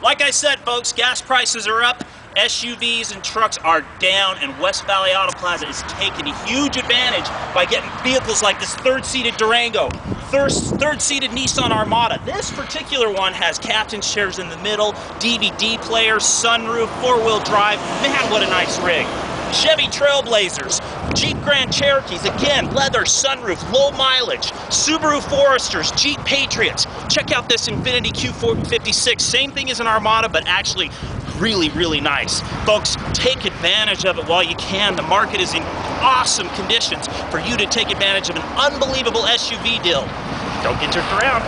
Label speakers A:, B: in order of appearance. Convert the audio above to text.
A: Like I said, folks, gas prices are up, SUVs and trucks are down, and West Valley Auto Plaza is taking a huge advantage by getting vehicles like this third-seated Durango, third-seated Nissan Armada. This particular one has captain's chairs in the middle, DVD player, sunroof, four-wheel drive. Man, what a nice rig. Chevy Trailblazers, Jeep Grand Cherokees, again, leather, sunroof, low mileage, Subaru Foresters, Jeep Patriots. Check out this Infiniti Q456. Same thing as an Armada, but actually really, really nice. Folks, take advantage of it while you can. The market is in awesome conditions for you to take advantage of an unbelievable SUV deal. Don't get turned around.